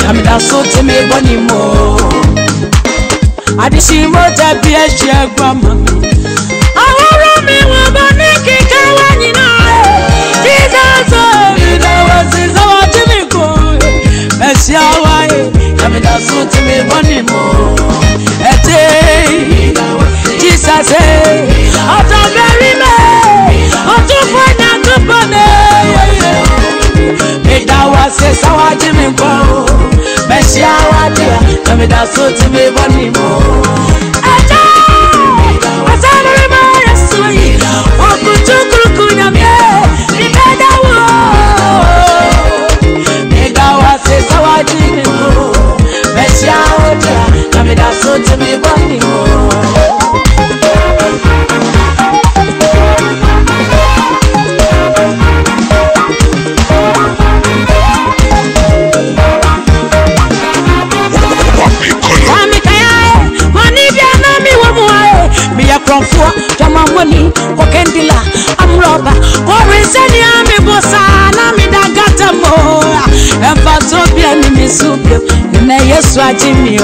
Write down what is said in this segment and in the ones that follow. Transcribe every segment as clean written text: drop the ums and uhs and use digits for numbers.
I'm not so to me, Bonnie Mo. I did see more that be a share, Grandma. I want me one bonnet, you know. Jesus, was his own to me go. Messia, why? I'm not so to me, Bonnie Mo. A day, Jesus, out of very May, out of one and two bonnet. Says our Jimmy Bo, Messia, come with us to me, Bonnie Mo. I said, I sweet, oh, good to Kukuya, says our Jimmy Bo, Messia, come with us to me, Bonnie Mo. Money, Wakendila, I'm robber. Or is any army bossana, me da gata more. And for Topia, me soup, you may yes, Jimmy.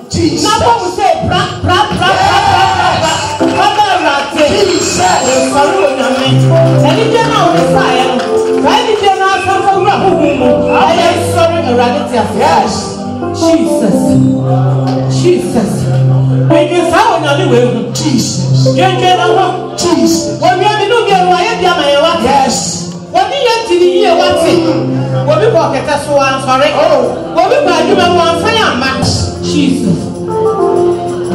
Jesus. Now we say, bra. Jesus. Yes. Jesus. Jesus. When you found on the way, Jesus. Jesus. When we are doing your yes. When we are to the year, what's it? When we walk at us, I'm sorry. Oh, when we buy you one fire, Max. Jesus.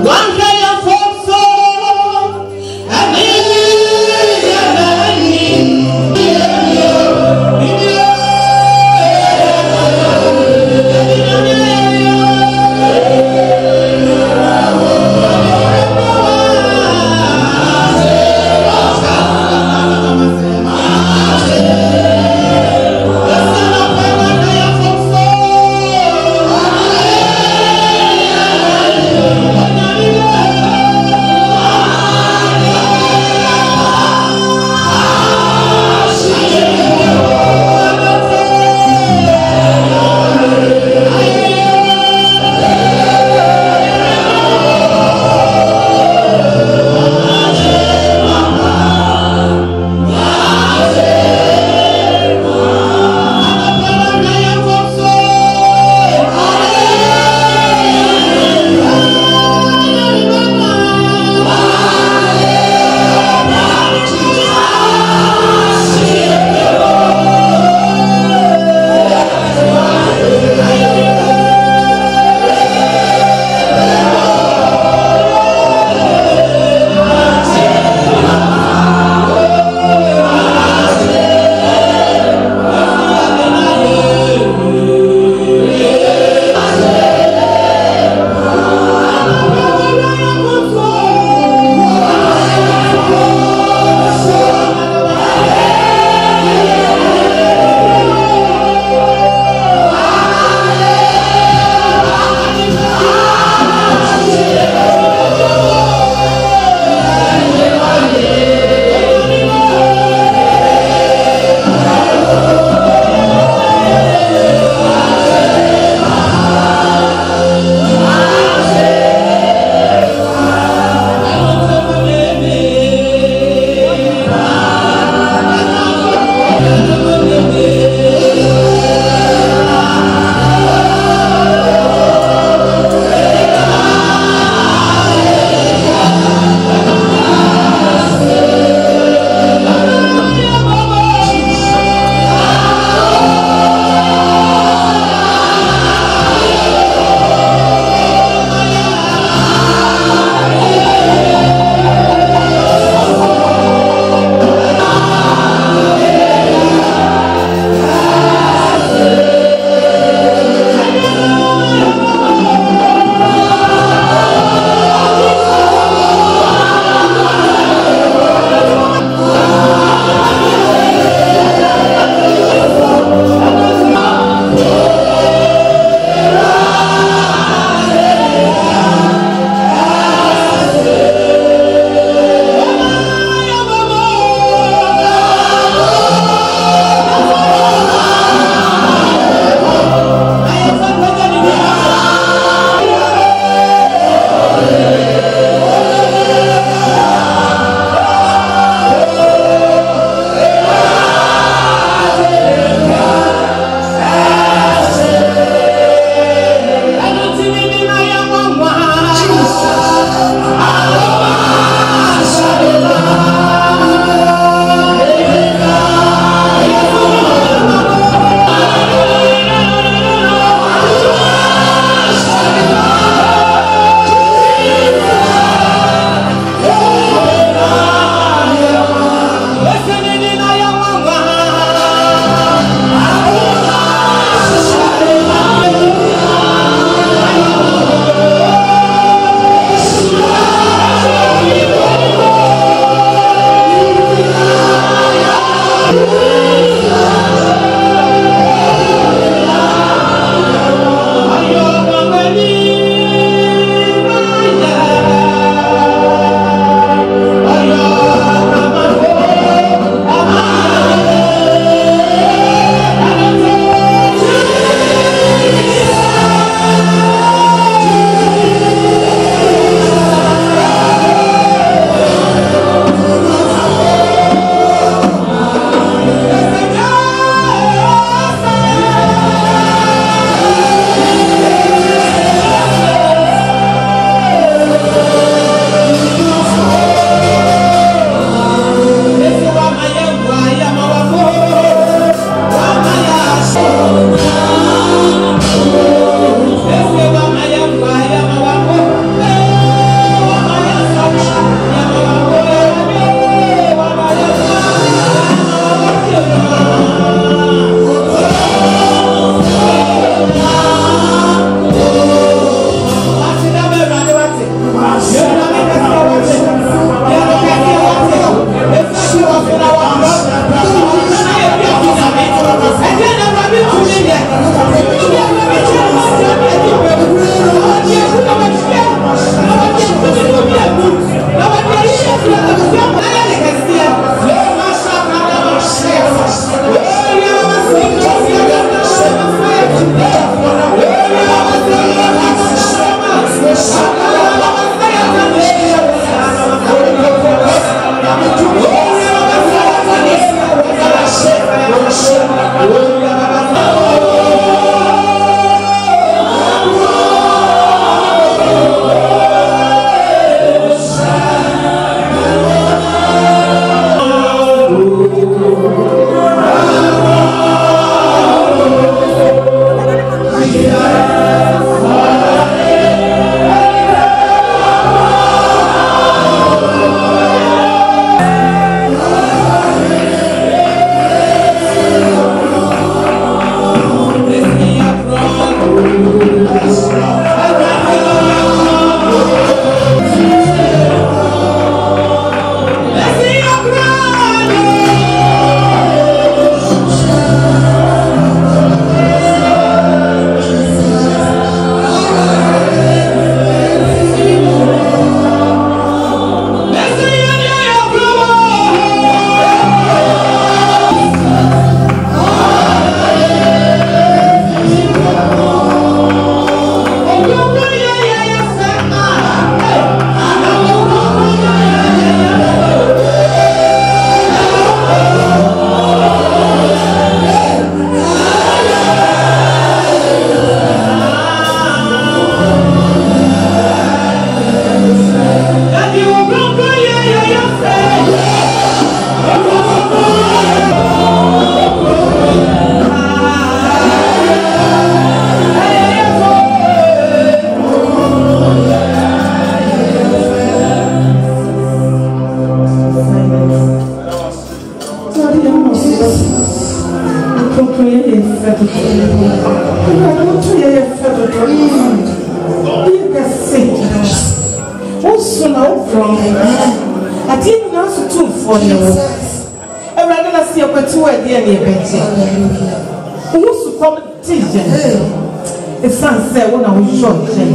One fire for soul. And kɛse wosu na wofrɔm adeɛ nyinaa so tumfoɔ ne wo awurade na se yɛkwati wɔ adeɛ ne yɛbɛgye wosu kɔm te yɛn ɛsiane sɛ wo na wohwɛ ɔkyɛn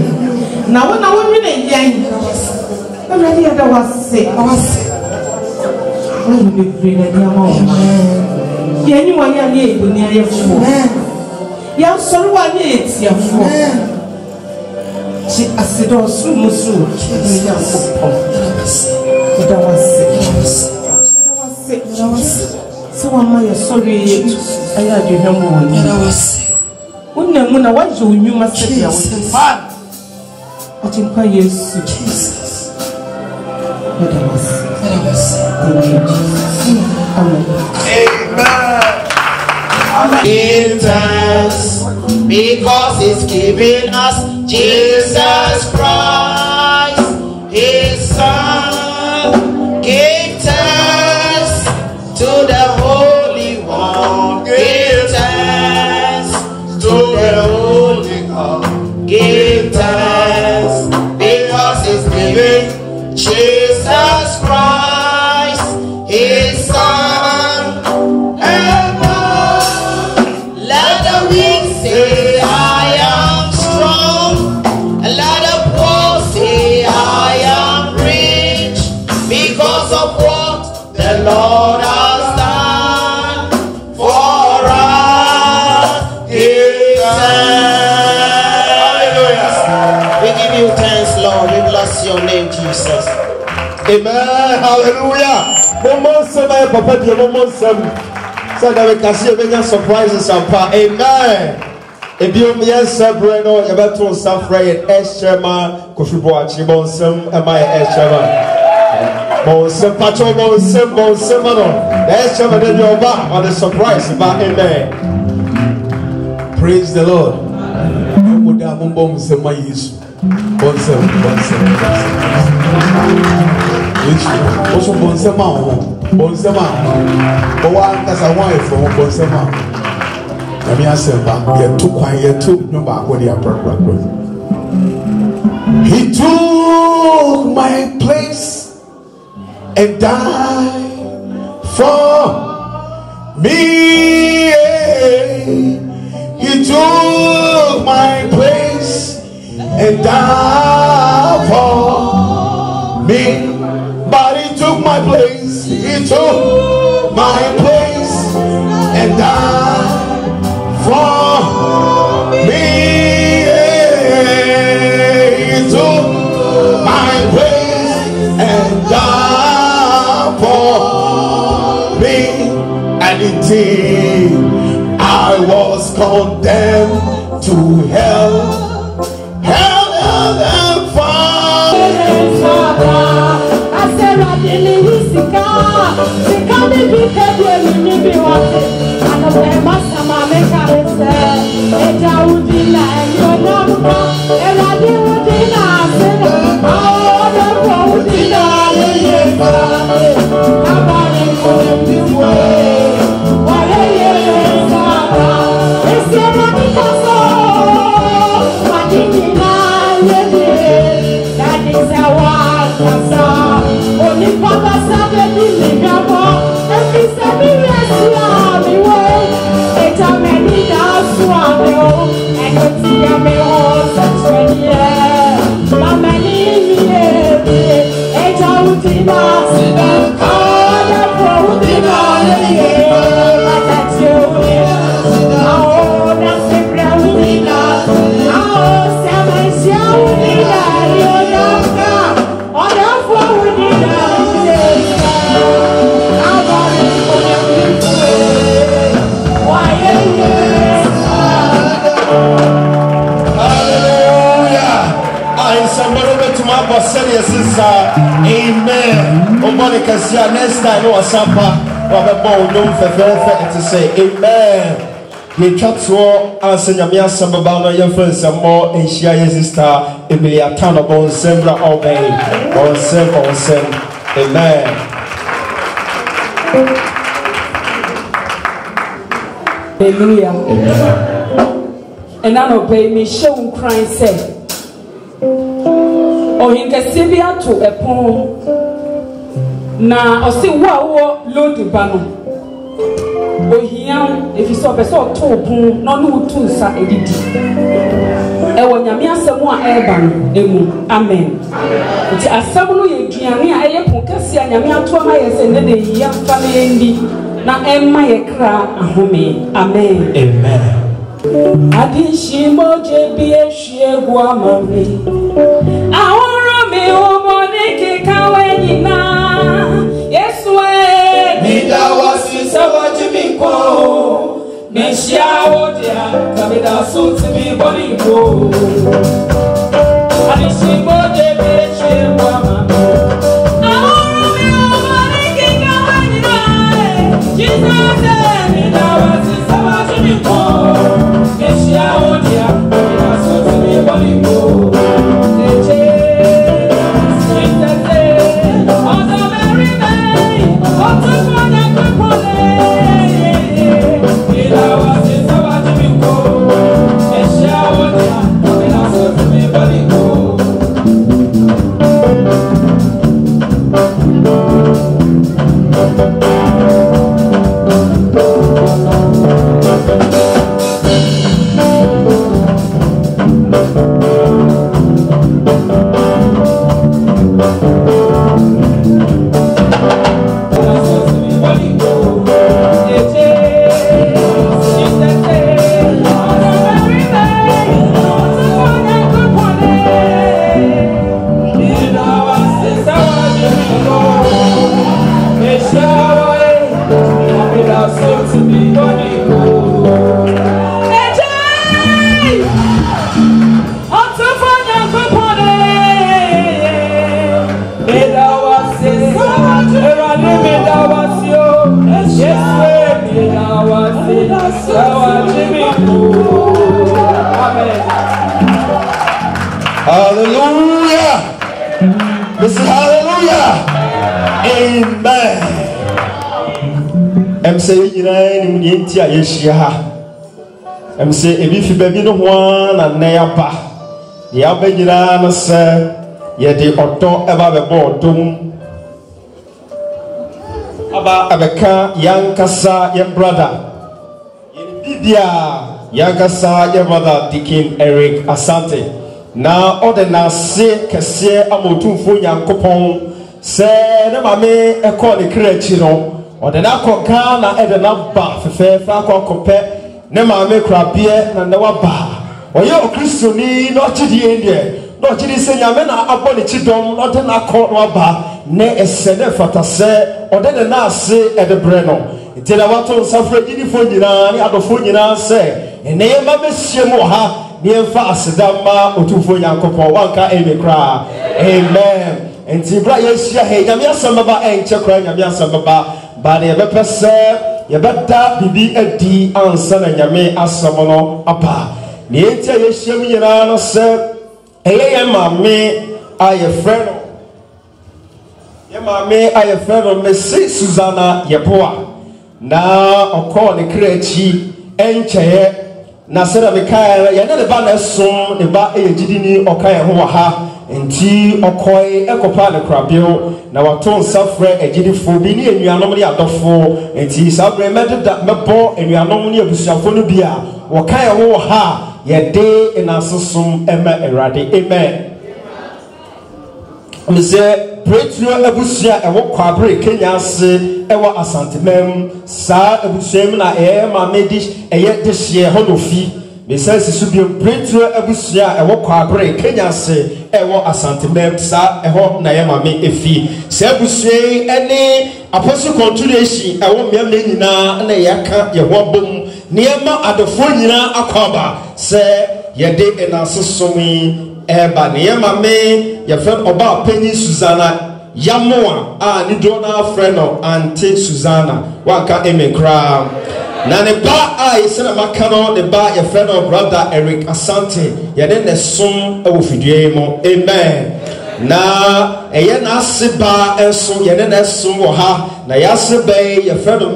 na wo na wonwene yɛn awurade yɛda wase woyɛ bebree na nneɛma wɔ ma yɛnyi wɔ yɛ ne yɛboni ayɛfoɔ yɛnsɔre wɔ ne yɛtiafoɔ gye aseda ɔsoro mu so nyankopɔn yɛda wase sɛ wama yɛsɔre ɛyɛ aduhwɛ mu wɔ ni wonam mu na woayɛ wo nnwuma sɛdeɛ wode agyenkwa yesu yɛda wase amen. Give thanks because He's given us Jesus Christ, His Son. Give thanks to the Holy One. Give thanks to the Holy God. Give thanks because He's given Jesus Christ, His Son. Say I am strong, and let the poor say I am rich, because of what the Lord has done for us. Give thanks. Hallelujah. We give you thanks, Lord. We bless your name, Jesus. Amen. Hallelujah. Papa, so that we can see many surprises and power. Amen. If you yes, Breno, you better suffer it. Eshema, Kofi Boachi, Monsem, and my Eshema. Monsem, Pacho, Monsem, Monsemano. Eshema, then you're back on the surprise. Amen. Praise the Lord. Monsem, also Bonsema, but one that's a wife from Bonsema. Let me ask him back. You're too quiet, too. No, back what you are. He took my place and died for me. He took my place and died for me. But He took my place. He took my place and died for me. He took my place and died for me. And indeed, I was condemned to hell, hell and fire. Amen. Next time, no Asampa, to say amen. You chat to answer Yamia Sambabana, your friends, and more in Shia sister, Emilia Tana Bon Sembra Obey, Bon Sem, amen. Hallelujah. And I obey me, show crying, say. ohinkese bi ato epon na osi wo load ba no ohia efiso peso to pon no no tu nsa edidi ewo nyame asem a eba no emu amen ti asem no ye duane a eye pon kase a nyame ato ma ye se ne de yia fa na yendi na emma ye kra ahome amen amen Adishi moje bi ehwie gwa mami Aworo mi omone kekawe nyina Yesu e Nida wasi sawaji minko Neshia odia kabida suti mi boniko Adishi moje bi ehwie gwa mami Aworo mi omone kekawe nyina Jesus e nida wasi sawaji minko Neshia odia kabida suti mi boniko Hallelujah. This is hallelujah. Amen. I'm saying, you know, in India, I'm saying, if you baby no one and nearby, the Abedina say, yet the auto ever be born to Aba Abeka, young Kasa, young brother. Young Kasa, your brother, Deacon Eric Asante. Na ordena se kese amotumfo nyankopon se ne mame ekọ ne krachi no ordena ko Ghana edena ba fefefa akọkọpẹ ne mame krabie na ne wa ba oye okristoni no chidi ende no chidi se nyame na abọ ne chidom no de na kọ no ba ne esene fatase ordena na ase edebre no itela wato nsafre gidifo nyina ne adofo nyina se ene yema besiemu ha Niemfa asidama otufo nyankopon wanka emekra amen enti bra yesia he nyame asambaba enche kra nyame asambaba ba ne bepese yebeda bibi adi ansa na nyame asamono apa ne enti yesia mu nyina no se eye mame aye freno ye mame aye freno Messi Susanna Yeboa na okọ ne krachi enche na sera mekaya ya ne ba na som ne ba ejidini okaya ho ha enti okoi ekopa ne krabio na wato nsafre ejidifo bi ne enuanom ne adofo enti sabre medda mebo enuanom ne abusuafo no bia wakaya ho ha ye de ina sosom ema erade amen mse Breakthrough Abusia ewo kwabre Kenya ase ewo asantemem sa abusiem na mamedi eye dehye honofi me sense su bi Breakthrough Abusia ewo kwabre Kenya ase ewo asantemem sa eho na mame efi sa abusie ene apostle continuation ewo miam na nyina na yaka ye ho bom niema adofo nyina akwaba se ye de enasosomi eba niema me your friend Oba Penny Susanna Yamoa ni dona friend of Auntie Susanna waka emekra na ne ba isena makano ne ba your friend of brother Eric Asante ye ne som awofidue mo amen na eye na seba enso ye ne som wo ha na yasebe your friend of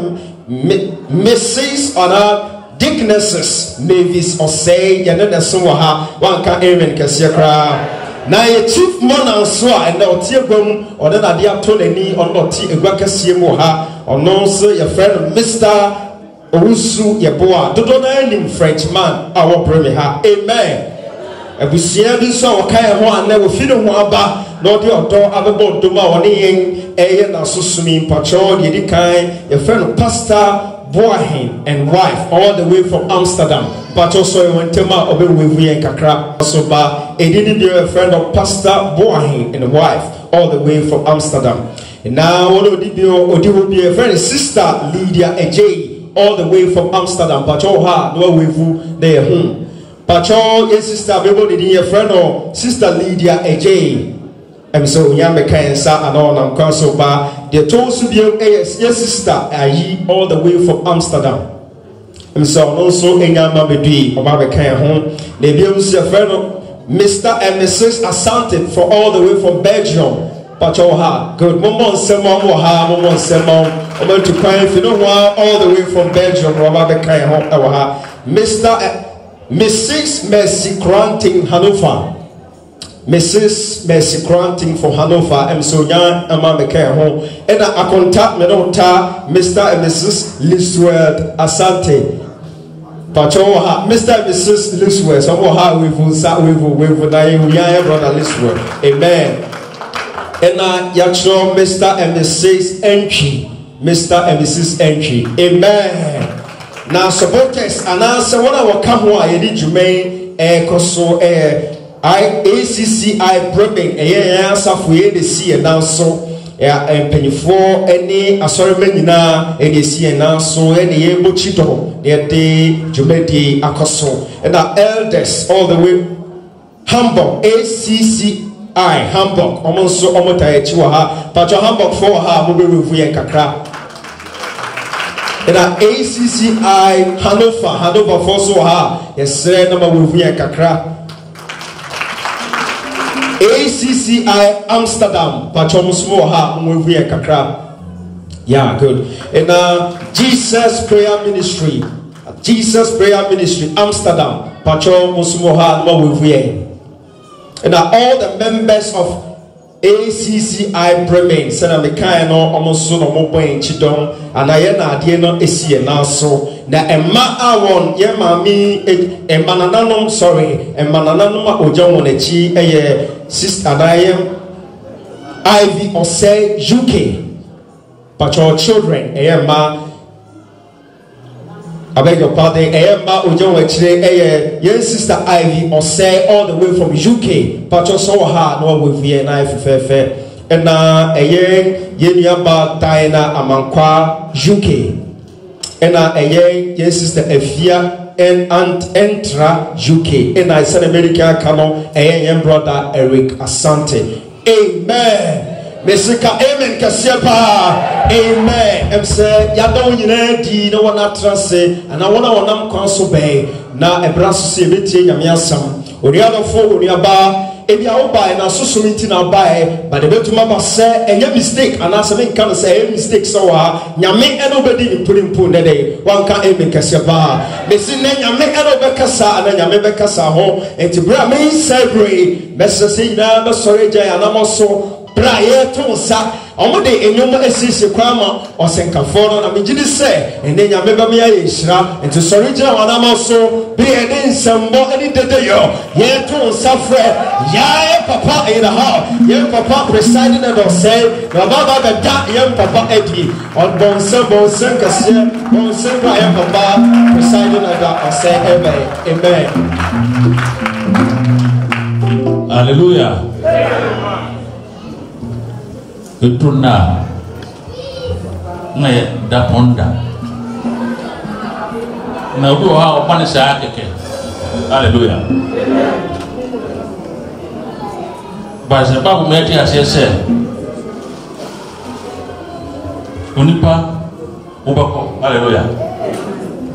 Mrs. Honor Dicknesses Mavis or say ye ne som wo ha wanka amen kase kra na ye chief monarch so a na otie gwam ode na de ato nani ono ti egwa kasie mu ha ono so your friend Mr. Owusu Yeboa dodo na nim Frenchman a wo breme ha amen abusia bi so wo kan ho an na wo fi no ho aba na ode odo abebo doma woni yen eye na susumi pacho de di kan your friend Pastor Boahin and wife all the way from Amsterdam, but also he went to my Obewivi and Kakra. Also, by a didn't a friend of Pastor Boahin and wife all the way from Amsterdam. And now, Odi will be a friend, sister Lydia Ej, all the way from Amsterdam. But oh, ha, no way for their home. But oh, yes, sister, everybody, a friend of sister Lydia Ej. And so Yambe Kansa and all I'm council by the told to be yes sister Ayi all the way from Amsterdam. And so also in Yamabedi about the Kan home. They be a friend of Mr. and Mrs. Asante for all the way from Belgium. Pachoha, good Momon Semon Waha, Momon Semon, about to cry if you know why all the way from Belgium, Robert Kan home, Mr. Mrs. Mercy Granting Hanover. Mrs. Mercy Granting for Hanover, and so young Amma McCare home, and I contact me nota Mr. and Mrs. Liswell Asante. Pachoha, Mr. and Mrs. Liswell, somehow we will start with brother Liswell. Amen. And I yacho Mr. and Mrs. Entry, Mr. and Mrs. Entry. Amen. Now, supporters, and answer what I will come who I did you may koso ACCI Bremen, a Safuye, the sea and now so, and penny for any assortment now, and the sea and now so, any able chito, the day Jumedi Akoso, and our elders all the way Hamburg, ACCI Hamburg, almost so almost a chihuahua, but your Hamburg for her, Mubi and Kakra. And our ACCI Hanover for so ha, yes, number with and Kakra. ACCI Amsterdam, Pachomusmoha, Muvia Kakra. Yeah, good. And Jesus Prayer Ministry, Amsterdam, Pachomusmoha, Muvia. And all the members of ACCI Bremen, Senamekano, almost soon or more in Chidon, and I am Diana Essie now so. Now, Emma Awon, Yemami, and Mananum, sorry, and Mananum Ojomonechi, a sister, and I am Ivy or say UK, but your children, Emma. I beg your pardon, Emma Ojomonechi, yes, sister Ivy or say all the way from UK, but you're so hard, no with VNI for fair. And a young Yeniaba Diana Amankwa, UK. And a young yes, sister Efia and Aunt Entra, UK. And I said America Cano, a young brother Eric Asante. Amen. Mesika amen Kasiepa. Amen. I'm say Yadon Yedi, no one at Transe, and I want to counsel bay. Now a brass civity Yamiasam. Uriado for Uriaba. If you are by now, so something now buy, but the better mama say, and your mistake, and as I can say, a mistake so Yame and nobody putting put the day. One can't even Cassiaba. Missing Yame and Obekasa and Yame Bekasa home, and to bring me celebrate. Message now, the sorry, and I'm also Brian Tosa. Omo de enyoma esisi kwama osenkaforo na mejidi se ene nyameba me ayishra enti sorry jina wanama so be ene nsambo ene dede yo ye to safre ya papa in the house ye papa presiding and say na baba be da ye papa edi on bon sen kase bon sen kwa ye papa presiding and that say amen. Hallelujah. Ituna ngai da ponda na udo ha opane sa keke. Hallelujah. Ba se ba mu meti asese unipa ubako. Hallelujah.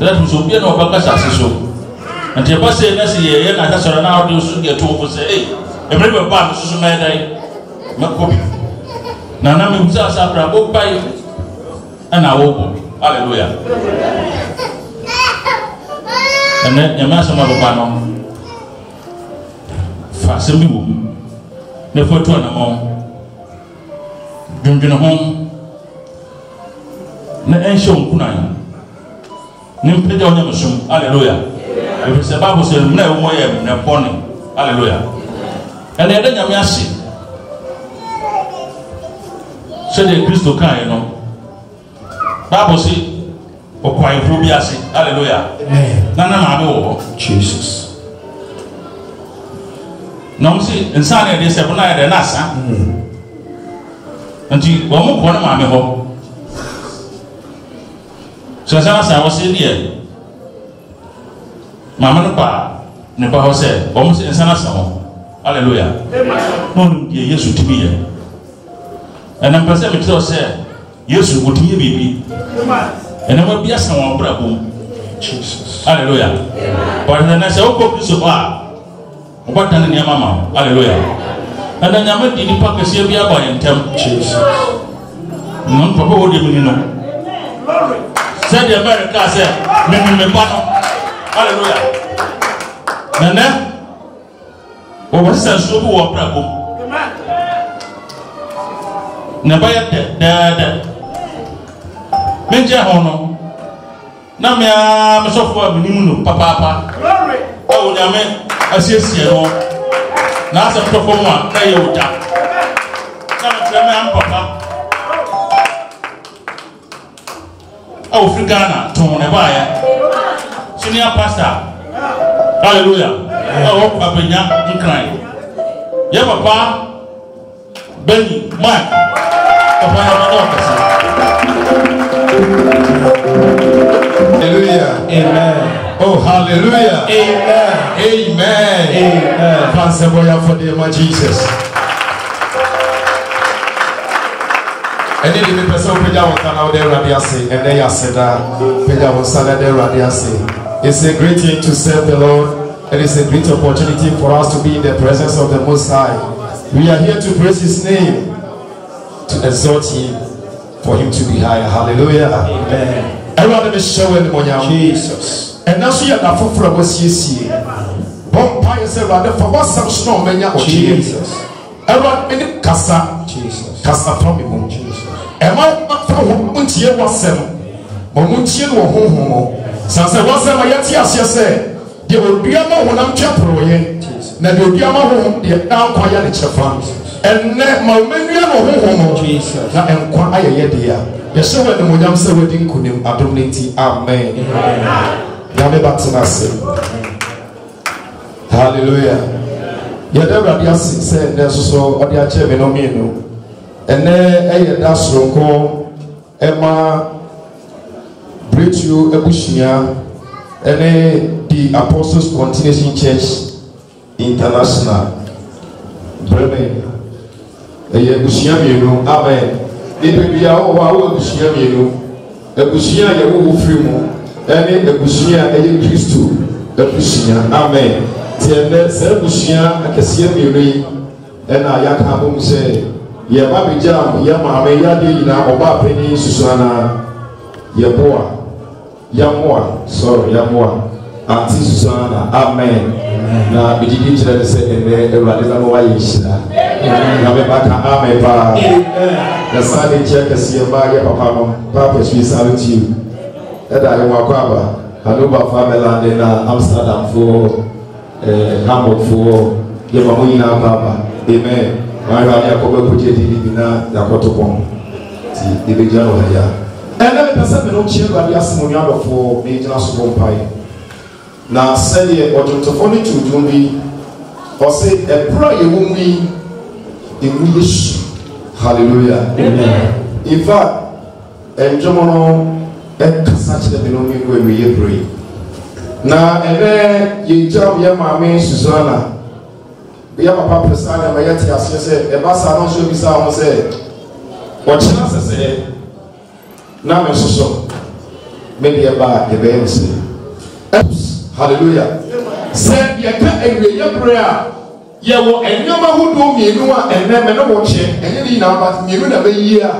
That we should be no baka sa so and the boss say na se ye na ta so na audio so get to for say eh e me ba so na dai makobi Nana mi usa sabra go buy ana wo. Hallelujah. And then yama sama baba no fa sembi wo ne foto na mo dwendwene ho na enhye onkunan ne mpega onya mesum hallelujah if the Bible says na wo ye na bone hallelujah and the nyame ase so the Christo kan no Bible say okwai fro bi ase hallelujah na ma be wo Jesus. No see insane dey say na dey na asa nti wo mo ko na ma me ho so sana sa wo se die mama no pa ne ba ho se wo mo se insana sa ho hallelujah no die Yesu timi ye ana mpase me tell say Yesu go timi bibi ana ma bia sa wo bra bom Jesus. hallelujah but na say wo ko Kristo ba obata ne mama hallelujah ana nyama di ni pa kase bia ba yentem Jesus. non papa wo de mi no said the America said me pano hallelujah nana o was so bu wo pra ko na ba ya da menja hono na me so fo abinimu no papa o nyame asiesie no na asa to fo mu a na ye uta na me tra me am papa au Ghana ton ne ba ya senior pastor hallelujah oh papa nya nkran ya papa Benny Mark papa ya ma do kasa Hallelujah. Amen. Oh, hallelujah. Amen. Amen. Amen. Thanks everyone for the name of Jesus. And then the person who was now there radiasi and then Yaseda Peja was there radiasi. It's a great thing to serve the Lord. It is a great opportunity for us to be in the presence of the Most High. We are here to praise His name, to exalt Him, for Him to be higher. Hallelujah. Amen. Everyone is showing Jesus. And now see that for was ye. Bompire said, rather for what some snow mania or Jesus. Everyone in Casa. Jesus. Casa from me. Jesus. Am I not from Muntia was seven? Momuntian or home. Sansa was them. I yet say, there will be a more when I'm chapel. Now there will be a more home, the down quiet chapel. And let my menu home. Jesus. Now I'm quiet yet here. Yes, sir, when the Mujam said wedding could him abdominate. Amen. Yame Batanasi. Hallelujah. Yadera Diasi said there's also a dear chairman of me. And then a das ronco Emma Bretu Ebushia and the Apostles Continuation Church International. Bremen. Ebushia, amen. Ebibia o wa o ebusia mienu ebusia ye wo free mu ene ebusia eye Kristo ebusia amen tiende se ebusia akesia mienu yi ena ya ka bom se ye ba bijam ye maame ya de ina oba pani susana ye boa ya moa sorry ya moa anti susana amen na bididi kire se ene ewade na wa yishira na be baka amen pa the Sunday check is your bag, Papa, Papa, we salute you. That I walk over. Hanuba family in Amsterdam for Hamburg for Yamamuina Papa. Amen. My Rania Kobe Pujetina, the Kotopon. See, the Bijano here. And then the person no chair by the Asmoniano for Major Super Pie. Now, say, what you phone to do me or say a prayer you won't be in English. Hallelujah. Amen. In fact, and Jomono and such that when we pray. Now, and then you job your mammy Susanna. We have a papa son and my yeti as you said, a bassa not should be sound said. What chance say? Now, so maybe about the baby say. Hallelujah. Said, you can't your prayer. Yeah, well, and no man who do me, and then men watch it, and you know, but me never year.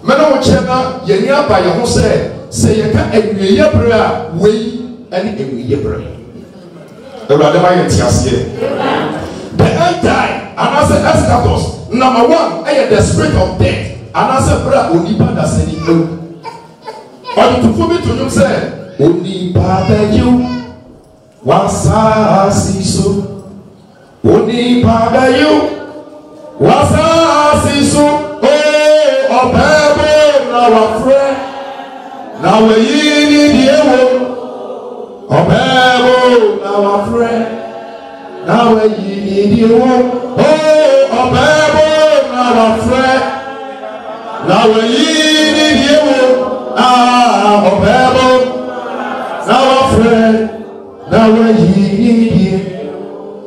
Men watch it, you near by your say, you can't agree your prayer, we, and every year prayer. The Radamaya Tiasia. The anti and I said eschatos. Number one, the spirit of death. And I said, brother, Onipa that's any no. But to me to you say, Onipa that you was a siso. Onipa that you was a siso. Oh, Bible, now a friend. Now we need you. Oh, Bible, now a friend. Now we need you. Oh, Bible, now a friend. Now we need you. Oh, Bible, now a friend. Now we need you.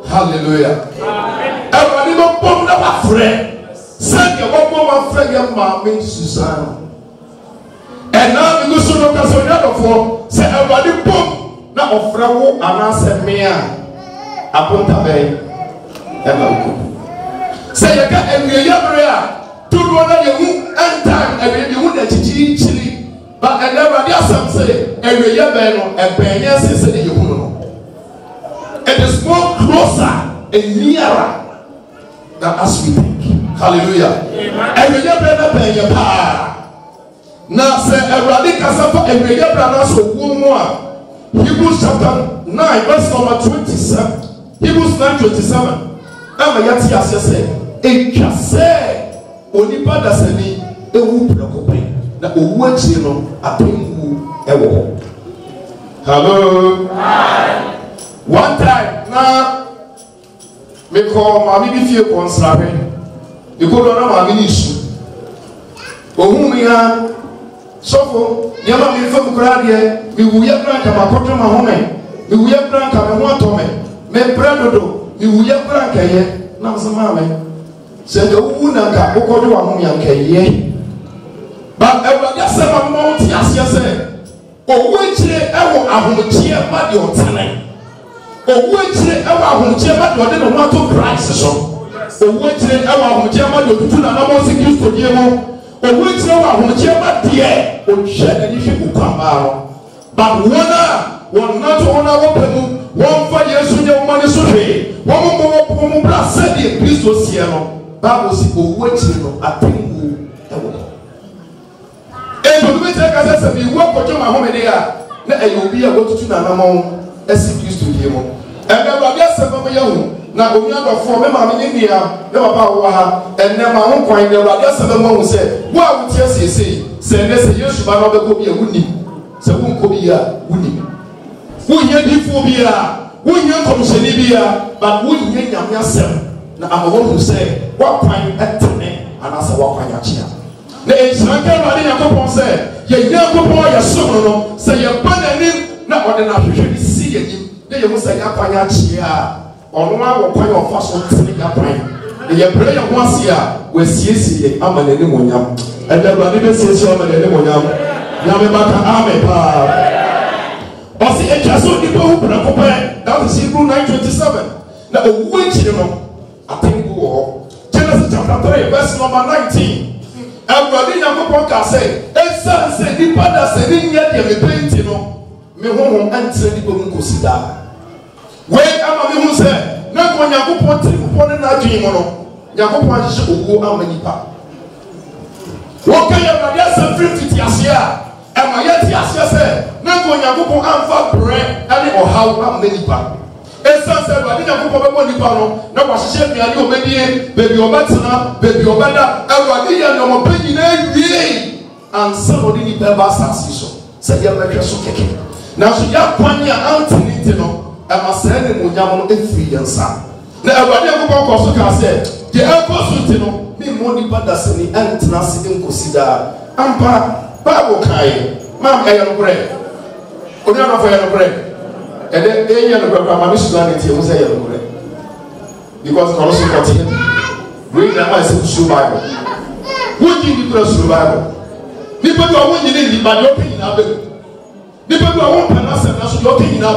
Hallelujah. Everybody go bomb now a friend. Send your bomb a friend, your mommy Susanna. And now we go so long as we never for. Say everybody bomb now a friend and answer me. Apunta bay. Say you got a real to run you and time and you wouldn't chili. But I never did some say every year and Penyas is in you. It is more closer and nearer than as we think. Hallelujah. Every year better Penya power. Now say everybody Casafa every year brother so one. Hebrews chapter 9 verse number 27. Hebrews 9:27. I'm a yati as say it just say Onipa dasani ewu prekope na owu achi no apengu ewo. Hello. Hi. One time na me call mami bi fie konsrabe. E ko do na mami ni su. Ohun mi ha sofo nyama mi fam kura de mi wuye kura ka makoto ma home. Mi wuye kura ka me ho atome. Me bradodo mi wuye kura ka ye na msama me. Say the woman that go to a woman can but everybody said, "My mount, yes, yes, oh, which I will cheer my your tenant. Oh, which I will cheer my your dinner, want to price. Oh, which I will cheer my your two and I'm used to dear. Oh, which I will cheer my dear, or shed and if you come out. But one not on our open, 1 years in your money, so hey, one more said the Christos here. Bible says, "Oh, waiting, I think you." And when we take us as we work for my home there, now you will be able to do an amount as it used to be. And then I guess I'm young. Now, we have for me, I'm in India, no about and then my own point. There are just 7 months. Say, what would you say? Say, let's say, you should not be a winning. So, who could be a winning? Who hear the phobia? Who hear commission? But who hear yourself? Now I'm going to say, what kind of thing? And I say, what kind of chair? The Israel Radi Yakopon said, ye Yakopo, your son, say your banner, not what enough you see him. Then you must say, Yapanya chair, or one will point of fashion to make a point. The prayer once here, we see, I'm an enemy, and the Radi says, I'm an enemy, Yamabaka Ame. Or see a castle people who put a coupé, that is Hebrew 9:27. Now, which you know. Genesis chapter 3 verse number 19. Everybody Yankopon can say, "Esa say the father say ni nye de me painting no. Me honhom antre ni bomu kosida." When ama me hu say, na ko Yankopon tri ko na adwin mo no. Yankopon hye owo amanipa. Wo kan ya radio say 50 asia. Ama ye ti asia say, na ko Yankopon amfa bre ani ohaw amanipa. Esa say ba dia ko bebo nipa no na kwa hye biane obedie baby obetena baby obeda awade ye no mo panyi na wie and somebody ni beba sasi so say ye mehwe so keke na so ya kwanya antiniti no ama say ne munyam no efiri yansa na awade ko ko so ka say de ekosuti no mi mo nipa da se ni antena se nkosida ampa Bible kai mam ayo no bre oni na fa ayo no bre. And then they are the Mamisuanity, who say, because also continue. Read the Bible, Bible. Who did you cross the Bible? People who are winning in my opinion, people who are one person, national opinion,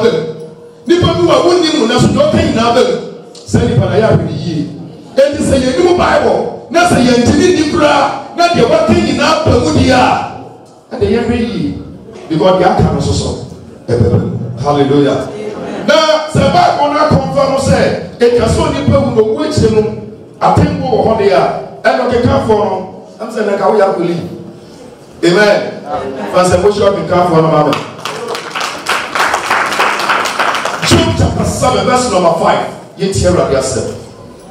people who are winning national opinion, say, Panaya, and they say, a new Bible, not a young Nibra, not your working in our Pemudia, and the young because they are coming so. Hallelujah. Now, the Bible confirm say, it has only people who wait atempo wɔ hɔ de a ɛna ɔkeka fo no am sɛ na ka wo ya koli amen fa sɛ mo hyɛ ɔkeka fo no ma me Job chapter 7 verse number 5 yɛtie Awurade asɛm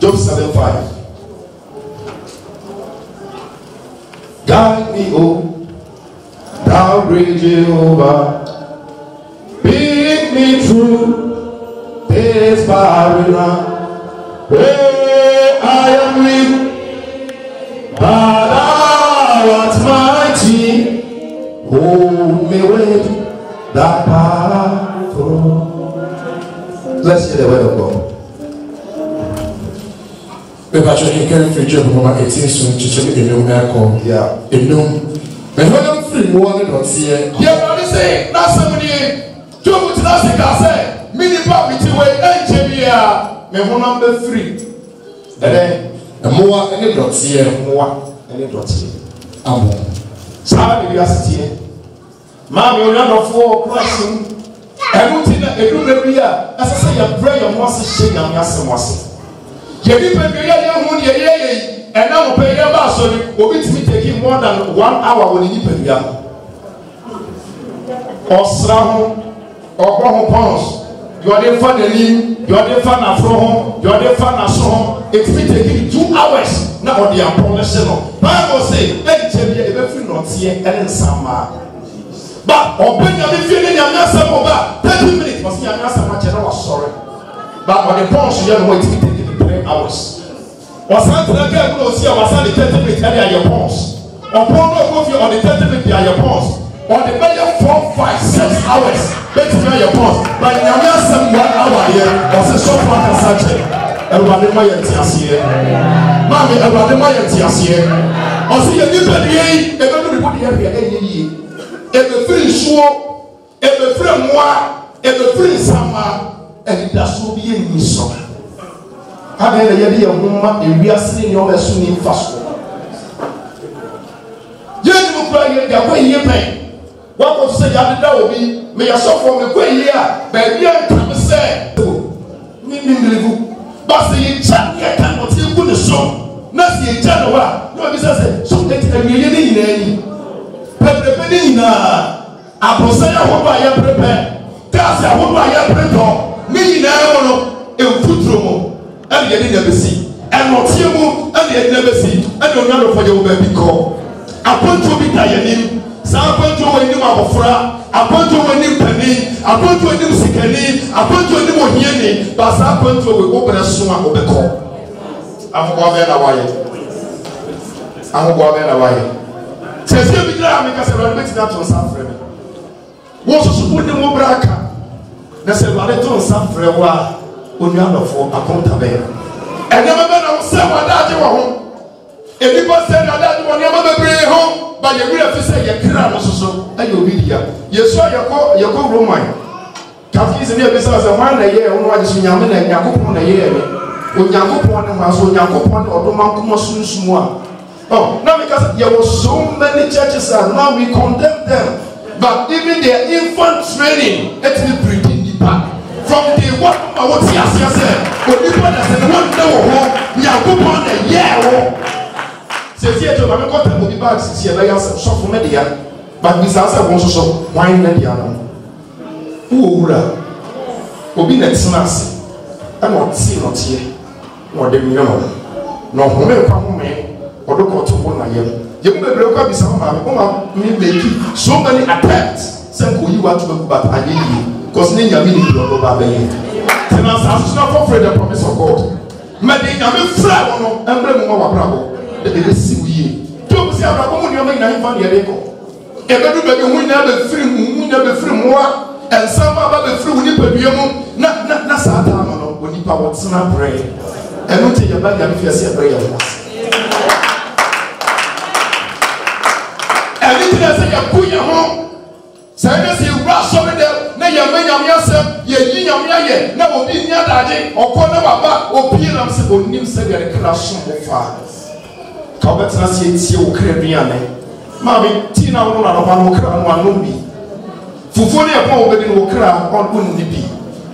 Job 7:5 Guide me, oh, thou great Jehovah, lead me through this barren land, where I am weak, but thou art mighty, hold me with thy power. Let's hear the word of God. Beba chwe ken free Job number 18 so chiche enum eko Yeah. enum me ho am free mo ne dotie Yeah, but say na somebody Job to us ka say mini pa mi ti we enche bia me ho na be free. moa ne dotie Moa any dotie. amo Saa de bia setie. Ma me onwa no fo question. Enu ti na edu na bia asese ya pray your mo se hye nyame asem ase. Ye bi pe bia ye hu de ye ena mo pe ye ba so ni obi timi take more than 1 hour when ni pe bia. Osra ho ogbo ho pons you dey fa nani you dey fa na fro ho you dey fa na so ho it fit take 2 hours na o dey polish no Bible say e je bia e be free no tie ene nsama ba obenya be fie ne nyame asem ba 30 minutes was nyame asem ma chere was sorry but on the pons you know it fit take 3 hours was antra ka go see was on the 30 minutes area your pons upon no go on the 30 minutes your pons on the better 4, 5, 6 hours better your pons but nyame asem 1 hour here was so far can search everybody my tiasie mami everybody my tiasie o see you dey be e be do report here here ebe free suo ebe free moa ebe free sama e da so bi eni so ha na ye de homa e wiase ni o be so ni fa so ye ni mo kura ye da ko ye pen wa ko se ya de da obi me ya so for me ko ye a ba bia ntam se mi livu ba se ye cha ye kan o ti ku ne so na se ye cha no wa no bi se so de ti ye ni nyina ni pepepe ni nyina aprosa ya ho ba ya pepe gas ya ho ba ya pepe ni nyina ho no e futuro mo e ye ni na besi e no tie mu e ye ni na besi e no nwa no fa je wo ba bi ko aponto bi ta ye ni sa aponto wo ni ma bofra aponto wo ni pani aponto wo ni sikani aponto wo ni mo hieni ba sa aponto wo bra so a obeko afọ ba na waye ahụ be na waye sese bi dira me ka se ro beti na to sa frɛ me wo so so bodi mo braka na se ro to sa frɛ wa onua nofo akonta be enema be na wo se wa daje wo ho ebi ba se na daje wo ne ma bebre ho ba ye wura fi se ye kra no so so ayo obi dia yesu ayeko roman kafisi ne be se wa na ye wo no age so nyame na yakopon na ye me onyankopon ne ma so onyankopon odoma nkoma sunsumu a oh, now because there were so many churches and now we condemn them. But even their infant training, let me bring in the back. From the one I want to ask yourself, but people that say the one know, we are good on the year. Says here to my content will be back since here, like I said, shop for media. But this answer wants to wine the other. Who will be next nurse? I'm not seeing not here. Or the minimum. No, who may odoko to won na yem yem bebre kwa bisa ma me make so many attempts say ko yi wa to be but aye yi cause ne nyame ni do ba ba yi tena sa so na for the promise of God me de nyame fra no embre mu wa bra bo de be si wi to si abra ko mu ni o me na fa ne ye ko e be do be hu na be free mu na be free mu wa ensama ba be free ni padua mu na sa ta ma no oni pa wo tsena pray enu te ya ba ya me fiase pray ya wo everything I say you put your home. Say this you rush over there. Na you make yourself. You yin your ye. Na obi ni adaje. Okona baba. Obi na se onim se de crash on far. Ka betra se tie o kra duane. Mami ti na wo na no ba no kra no anu bi. Fufu ne e pa obedi no kra on ni bi.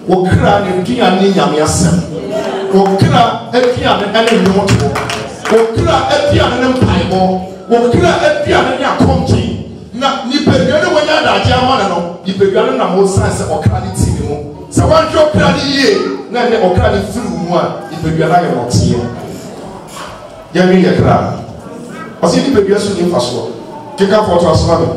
Wo kra ne duane nyame asem. Okra Epian and Noto, Okra Epian and Paibo, Okra Epian and Yakonji. Na Nipegano when you're not Yamano, Nipegano and most science or credit. So one joke credit ye, none or credit through one, if you are not here. Yami Yakra. I see the baby in Fasco. Take up for us, mother.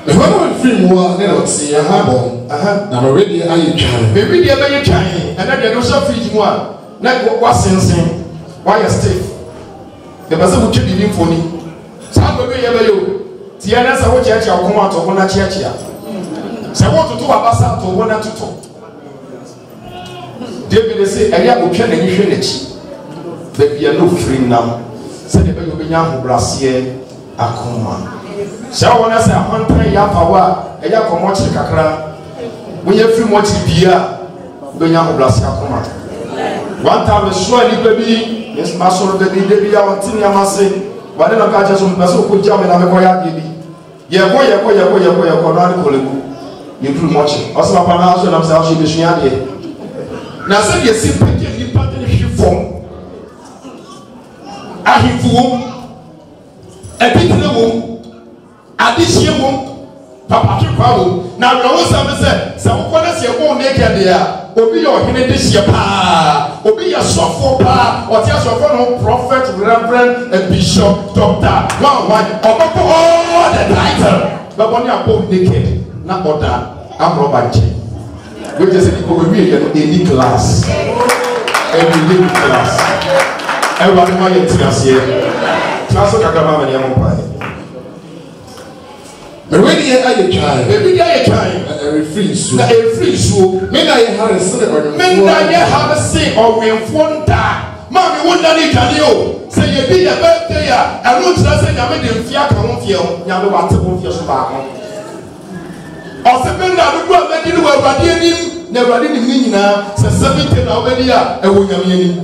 The one of free more than see a hammer. I'm already a child. Maybe they are Chinese, and then you also free one. Like what was sensing. Why a stiff? The person who keep the phone. Some of you. Tiana sa wo church akoma to bona church ya. Se wo tutu abasa to bona tutu. David say eya otwa na nhwe nachi. Be bia no free nam. Se de be yo benya hobrase akoma. Se wo na say ahantan ya pawa eya komo chiri kakra. Wo ye free mo chiri bia benya hobrase akoma. One time so ali baby, yes masoro baby David ya wantini amase. Wale na kacha so mpeso kujia me na mekoya gibi. Yeko no ani kolegu. You too much. Oso papa na so na msa so besua de. Na se de si peke ni pate ni hifom. Ahifuo. Ebitire wo. Adihie wo. Papa twa wo. Na wo sa me se wo kona se wo na ke de a. Obi yo hene de hie pa. Obi ya sofo pa. Oti asofo no prophet, reverend, and bishop, doctor. One oboko all the title. But when you are both naked, not order, I'm Robert. Which is any class. Every class. Everyone my class here. Class of Kakama and Yamopai. But when you are a child, maybe you are a child, a free soul. A free soul. Maybe I have a sin or when one die. Mommy, what done it can you say? You be a birthday, and look to us and I made them fiat on feel. Now, what to move your spark. Or something that would go back into a radiating, never did mean now, says 17 already, and we are meaning.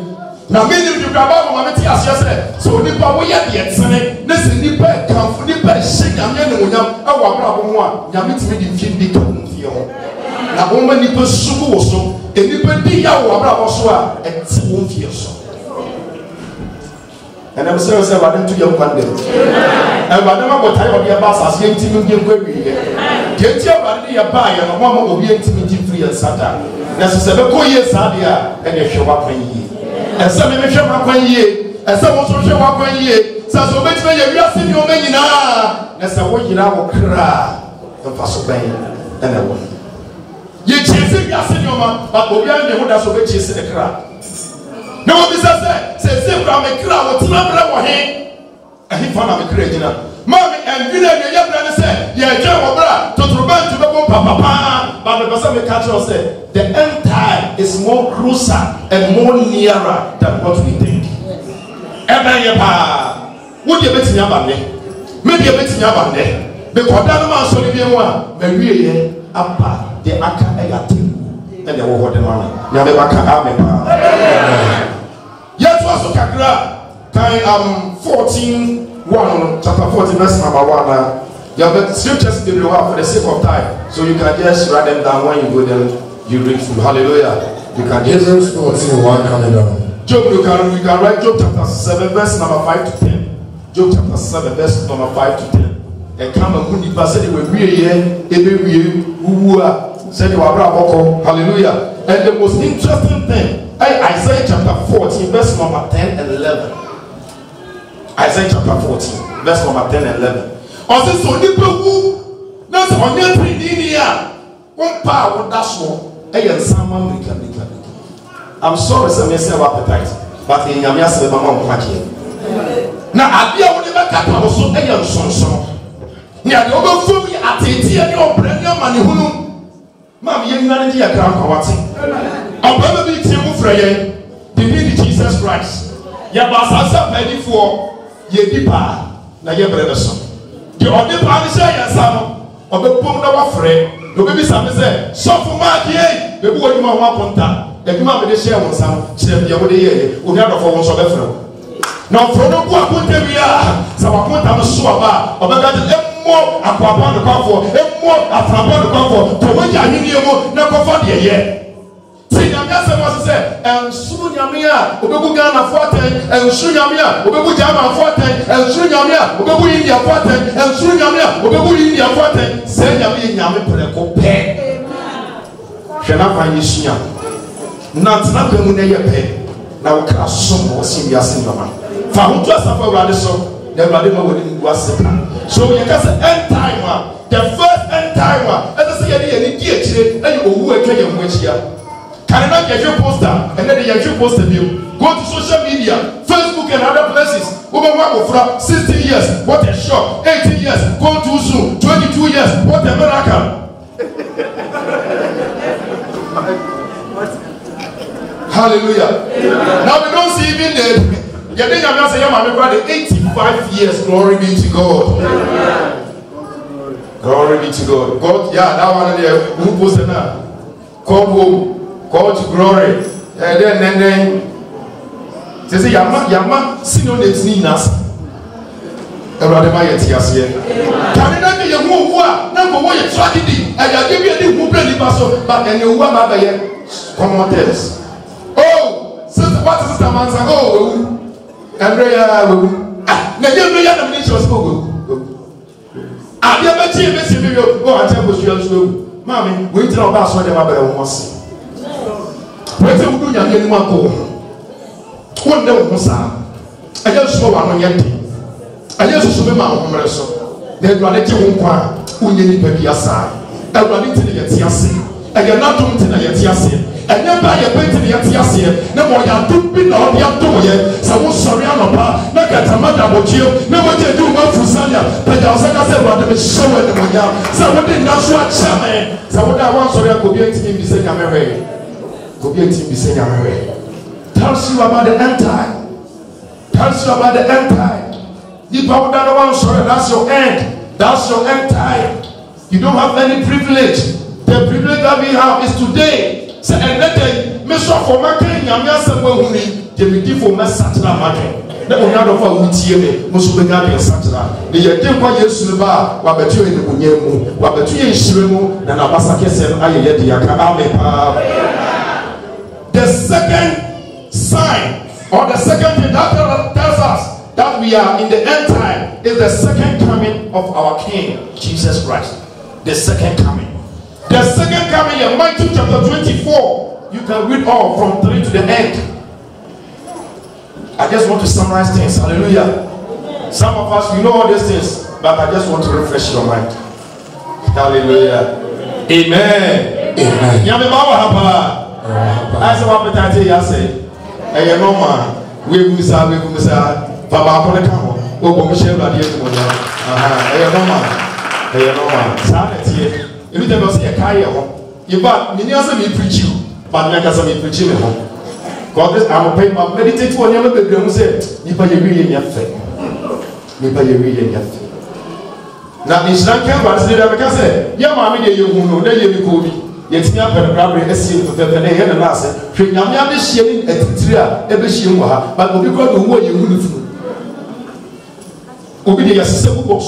Now, many of you grab out my Matthias, yes, so the power yet yet, Senate, listen, the bed come for the bed, shake and men with them, our problem one, Yamit made him feel the tongue feel. Now, woman, you pursue so, and you put the hour of Oswa, and 2 years. And I'm sorry, I went to your pandemic. And I never got tired of your boss as young team in Query. Get your body a buy and a woman will be intimate free and Satan. That's a 7 years, Sadia, and if you walk ye. And some of you walk ye, and some also walk ye. So, which way you are seeing your men now? That's a way you now cry and pass away. And I won. You chasing your senior, but we are the one that's over chasing the crowd. No, this says, I'm a crowd, what's not our hand. And he found a creator. Mommy and Villa, your brother said, yeah, John, to prevent to the papa, but the person catcher said, the end time is more closer and more nearer than what we think. Ever, pa, would you bet in your body? Maybe a bit in your body. Because that man saw the one, Maria, Appa, the Aka, and the war the money. Yet was Kakra, time 14:1, chapter 14, verse number 1. You have the scriptures in the for the sake of time, so you can just write them down when you go there. You read through. Hallelujah. You can just Hebrews 14:1 coming down. Job, you can write Job chapter 7, verse number 5 to 10. Job chapter 7, verse number 5 to 10. And come and put the person who will be here, who said you are hallelujah. And the most interesting thing, Isaiah chapter 14, verse number 10 and 11. Isaiah chapter 14, verse number 10 and 11. Also, so people that's on your 3D one power that's one. I'm sorry, some may say appetite, but in Yamia said, Mamma, now I be only back at also a young son. Near the over me at your brand new money. Mammy, you know, you I'm probably Tim Frey, the need Jesus Christ. Yabasa ready for ye deeper, na ye brother son. The only parish I am of the Pumba friend, the baby son said, so for my day, the boy you want contact, the man with the share was some, said the other day, we have a phone of the friend. Now, from the book, what we are, so I put on a swab, or more upon the comfort, more upon the comfort, to which I need you, no comfort here. See, nyame se mo se ensu nyame a obebu Ghana foten ensu nyame a obebu German foten ensu nyame a obebu India foten ensu nyame a obebu India foten se nyame nyame preko pe hwena fa yesua na tena pa mu na ye pe na wo kra som wo si wiase nyama fa ho to asafa wurade so na wurade ma woni ngu asepa so ye ka se end time the first end time as I say ye di akire na ye owu atwa ye ho achia can not get your poster and then you poster view go to social media Facebook and other places over 60 years what a shock 18 years go too soon 22 years what a miracle hallelujah now we don't see even the you think I'm not saying I'm 85 years glory be to God glory be to God God yeah that one there who posted now come home call to glory and then they say yama synonyms ni nas everybody ma yet here can na be you who na go we tragedy and you give you the who play the paso but and you ma ba ye commentators oh sister what is sister man say oh Andrea we na you ya na ministry was go ade ba tie be se be yo go ante go so mami we tell about so dem abere wo se we tell you nya ni mako won dem ho sa aye so wa no yente aye so be ma ho mere so na eduade ti ho kwa unye ni pa bia sa eduade ti ne yete ase aye na dum ti na yete ase enye ba ye pe ti ne yete ase na mo ya dum bi na o ya dum ye sa wo sori anopa na katamada bojio na mo je du ma fusanya pa ja se ka se eduade be show e mo ya sa wo de na so a chame sa wo da wan sori akobi enti bi se nya mewe tells you about the end time. Tells you about the end time. That's your end. That's your end time. You don't have any privilege. The privilege that we have is today. So and me so for my king, I'm just a woman. The me for my satira market. The only for wutie musu be ga be satira. The ye kwa Yesu ba wa betu e bunyemu, wa betu ye nhiremu na na basa kese aye ye de aka amepa. The second sign or the second thing that tells us that we are in the end time is the second coming of our King, Jesus Christ. The second coming. The second coming in Matthew chapter 24. You can read all from 3 to the end. I just want to summarize things. Hallelujah. Some of us, we know all these things, but I just want to refresh your mind. Hallelujah. Amen. Amen. I said, what I say, I normal. We will say, Papa, come on. Oh, Michelle, I did normal. Saturday, if you never see a car, you but many of me preach you, but make us me preaching at home. God, I'm paying my meditate for never be able to say, if I agree in your faith. If I agree in your faith. Now, in Sri Lanka, but I can say, yeah, mammy, you know, they will call me. Yet me up and grab a seal for the head and answer. Yamia is sharing a titria, every shimwa, but we got the way you would do. Obedience is a box.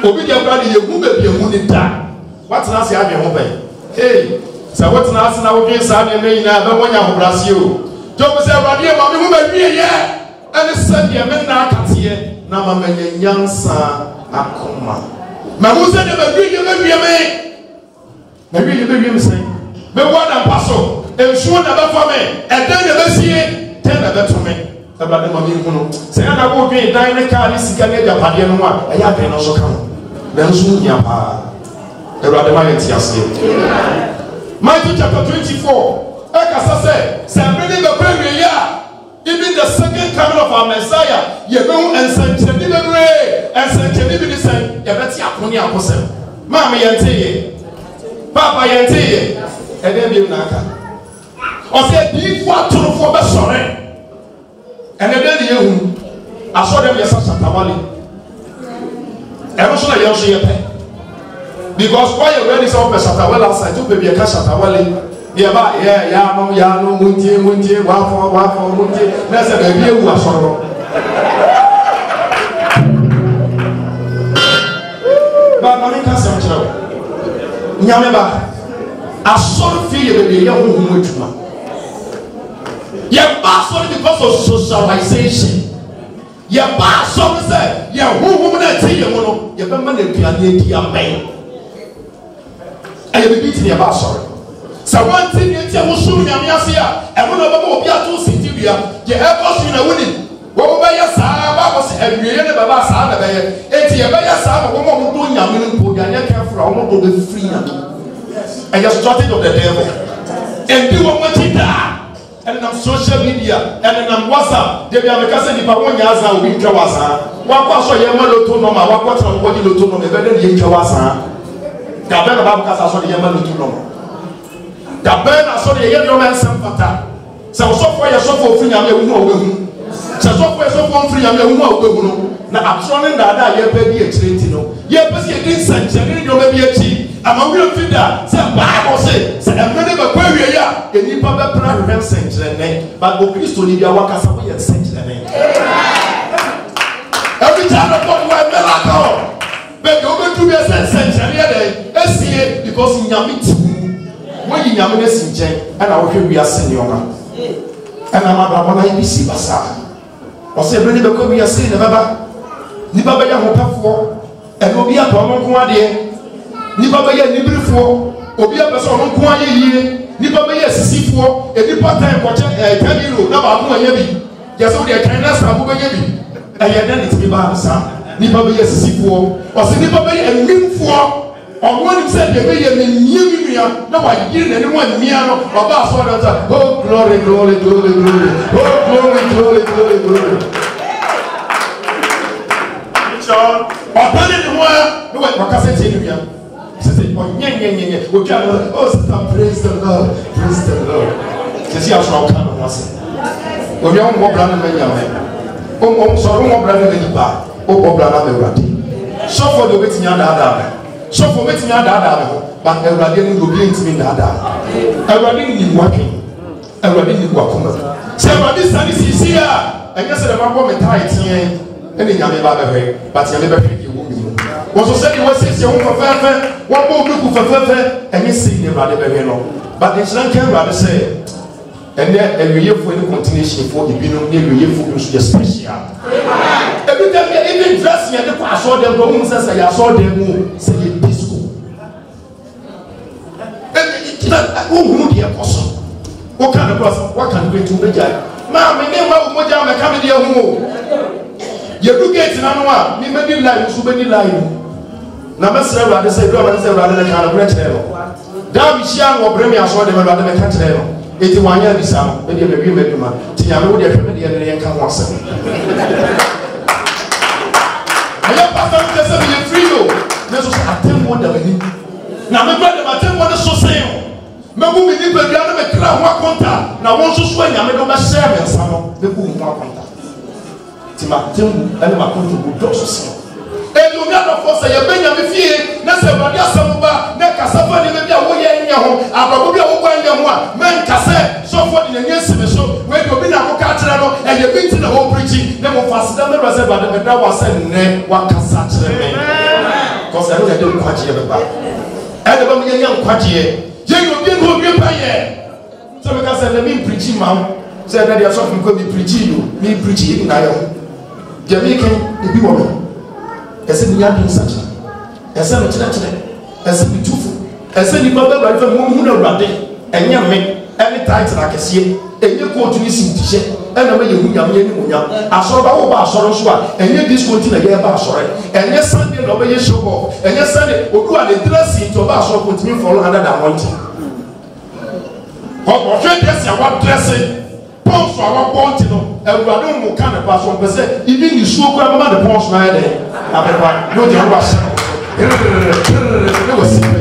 Obedience, brother, you will be a wounded die. What's an answer? I mean, hey, so what's an answer? I will be Saturday, May, now, when I will bless you. Job said, Radia, mommy, who may be here. And it's said, yeah, men now can't hear. Now, my young son, Akuma. My who said, you may be a man. Maybe you be saying, but what I'm passing, and sure never for me, and then never see it, tell never to me. About the mommy, say, I will be dying a car, this can get a party and one. I have been also come. Then soon, Yapa, the Radamite Matthew chapter 24. Like I said, celebrating the premier year, even the second coming of our Messiah, you know, and send delivery, and send delivery, you bet you upon your person. Mammy, and say, Papa yente and then be naka. Or say be what to for the sorry. And then you I saw them yesterday Tamale. And also I also yepe. Because why you ready some Shatawale outside to baby a Shatawale. Yeah, no, munti, wafo, munti. That's a baby who was sorrow. But Monica Sancho. Nyameba asɔre fie yɛ baabi yɛ honhom adwuma yɛba asɔre because of socialization yɛba asɔre sɛ yɛ honhom no ɛte yɛ mu no yɛbɛma no aduane adi amɛn ɛyɛ biribi ti ne yɛba asɔre sɛ wɔnte ne nti a wosom nyame ase a ɛho na ɔbɛma obi ato sinti dua yɛ ɛkɔ so na wonim wɔbɛyɛ saa baabɔ sɛ awieɛ ne bɛba saa na bɛyɛ enti yɛbɛyɛ saa ma wɔma wɔdɔ nyame no mpo nyanyɛ kɛforo a wɔmɔdɔ bɛfiri nyame ɛyɛ strategy of the devil ɛndi wɔn akyi daa ɛnenam social media ɛnenam whatsapp debi ameka sɛ nipa wɔnyɛ asa obi ntwa wɔ asaa wakɔ asɔ yɛ ma loto nɔma wakɔ tena wɔgye loto nɔma ɛbɛdɛ ne yɛ ntwa wɔ asaa dabɛ na baabo kasa asɔ de yɛ ma loto nɔma dabɛ na asɔ de yɛ nneɛma nsɛm fata sɛ ɔsɔfoɔ yɛ sɔfoɔ ofiri nyame ewu a ɔbɛhu sɛ sɔfoɔ yɛ sɔfoɔ ofiri nyame ewu a ɔbɛhu no na atorɔ ne ndaadaa yɛpɛ bi akyire nti no yɛpɛ sɛ yɛde nsɛnkyerɛnne ne nneɛma bi akyi ama wura fi da sɛ baako sɛ ɛmɛ ne bɛkɔ awie yi a nipa bɛpra ahwehwɛ nsɛnkyerɛnne but okristo ni bi a wakasa woyɛ nsɛnkyerɛnne every time the body were miracle bɛbi wobɛtu bi sɛ nsɛnkyerɛnne yɛ dɛ esie because nyame ti wɔyi nyame no si nkyɛn ɛna wɔhwɛ wiase nneɛma ɛna mabrabɔ no bi si basaa ɔsɛ ɛberɛ ne bɛkɔ wiase ne bɛba nipa bɛyɛ ahopɛfoɔ ɛna obi atɔ ɔno nko adeɛ nipa bɛyɛ nibirifoɔ obi apɛ sɛ ɔno nko ayɛ yie nipa bɛyɛ asisifoɔ nipa tan kɔkyɛ 10 euro na baako anyɛ bi yɛsɛ wodeɛ kan na saa wobɛnyɛ bi ɛyɛ dɛ ne tumi baa saa nipa bɛyɛ asisifoɔ ɔsɛ nipa bɛyɛ anwimfoɔ ɔno anim sɛ deɛ bɛyɛ menia me nua na wayere n'anim annia no ɔba asɔre dɛ sɛ oh glory glory glory glory oh glory glory glory glory ɔtane ne ho a ne wakasa tie ne nua sɛ ɔnyɛnyɛnyɛnyɛ otwa no oh sister praise the Lord sɛsi asɔrɔ ɔka ne ho ase owia wo mmɔbra no ma nyame sɔre mmɔbra no ma nipa wobɔbra no ama awurade sɔfo de wobɛtumi adaadaa me sɔfo wobɛtumi adaadaa me ho but awurade no de obi ntumi ndaadaa awurade nim wadwen awurade nim wakoma sɛ awurade sane siisi a ɛnyɛ sɛ dɛm abɔ me tae teɛ ɛne nyame ba bɛhwɛ but nyame bɛhwɛ deɛ wɔ mi mu wɔso sɛdeɛ wɔasiesie ho fɛfɛɛfɛ wɔbɔ oduku fɛfɛɛfɛ ɛnyɛ sei ne awurade bɛhwɛ no but nkyerɛ nka awurade sɛ ɛnɛ awieyefoɔ ne continuationfoɔ ebinom ne awieyefoɔ bi nso yɛ special ebi dɛm yɛ even dress yɛ de kɔ asɔɔdɛm kɔ ohun sɛ sɛ yɛ asɔɔdɛm mu sɛ yɛ disco ohun deɛ kɔ so wɔka ne kɔ so wɔka ne bɛtu bɛgya maame ne mma wɔn mogya mɛka me deɛ ho o yɛdu gate na no a me bɛdi line nso bɛdi line na mɛsrɛ awurade sɛ ebi awurade sɛ awurade ne ka no korɛ kyerɛ no daa bi hyia no wɔbrɛ me asɔɔdɛm awurade mɛka kyerɛ no eti wanyɛ abisa no ɛdeɛ bɛwie m'adwuma nti nyame wo deɛ hwɛ me deɛ ne yɛnka ho asɛm ɛyɛ pasa no kyɛ sɛ meyɛ firi o ne nso sɛ atemmuo da m'anim na mɛkura de m'atemmuo no so sen o mɛbu me nipadua no mɛkra ho akonta na wɔn nso so anyame no bɛhyɛ me nsa no mɛbu me ho akonta nti m'atemmu ɛne m'akonta bu dɔɔso sen ɛdi omi adɔfoɔ sɛ yɛbɛ nyame fie na sɛ awurade asɛm ba na kasa fa nneɛma bi a woyɛ nyɛ ho abrabɔ bi a wokɔ nyɛ ho a mɛnkasɛ sɔfoɔ de n'ani asi me so wei de obi na akɔka kyerɛ no ɛyɛ bi nti na wɔpirikyi na mofa aseda mɛwura sɛ awurade mɛda wo asɛ nnɛ wakasa kyerɛ me kɔsɛ ɛno na ɛde nkwagyeɛ bɛba ɛde bɛ mo yɛnyɛ nkwagyeɛ yɛyɛ obi ne obi pa yɛ sɛ meka sɛ ɛnɛ mempirikyi ma wo sɛ ɛnɛ deɛ sɔfo mekɔ mepirikyi no mepirikyi yɛ nyinaa yɛ ho deɛ meke ebi wɔ me ɛsɛ mi adi nsakyerɛ ɛsɛ mi kyerɛkyerɛ ɛsɛ mi tufo ɛsɛ nipa bɛ awurade fɛ mu ohun awurade ɛnyɛ mi ɛne taitiri akɛseɛ ɛnyɛ kootu ne sintihyɛ ɛna mɛ yɛ hu nyame yɛ ne mu nyam asɔrɔ ba wo ba asɔrɔ nso a ɛnyɛ disco ti na yɛ ba asɔrɔ ɛnyɛ sunday na ɔbɛyɛ show bɔ ɛnyɛ sunday odu a ne dressing nti ɔba asɔrɔ kontumi fɔlɔ under the anointing ɔhwɛ dressing a wa dressing pɔnso a wa bɔ nti no awurade mu ka ne ba so ɔpɛ sɛ ibi nisuo kura mama ne pɔnso na yɛ dɛ abɛba n'o de ɔba hyɛ ne wɔ si pɛ.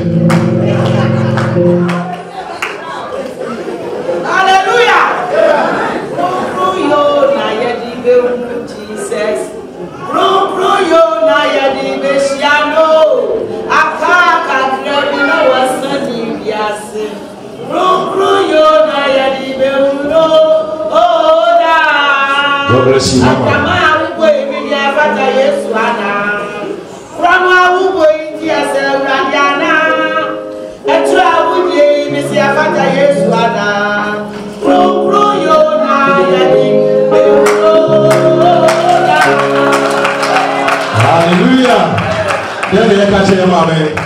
Hallelujah. Yo na ye di be Jesus. Bro yo na ye di be shiano. Aka bi na wasani biase. Bro yo na ye di be uno. Oh da. God bless you, mama. Atama awugo ibi ni afata Yesu ana. Krama awugo indi ase uradiana. Etu awuje ni Yesu ana. Kro yo na yadi Hallelujah. Then the catch him, amen.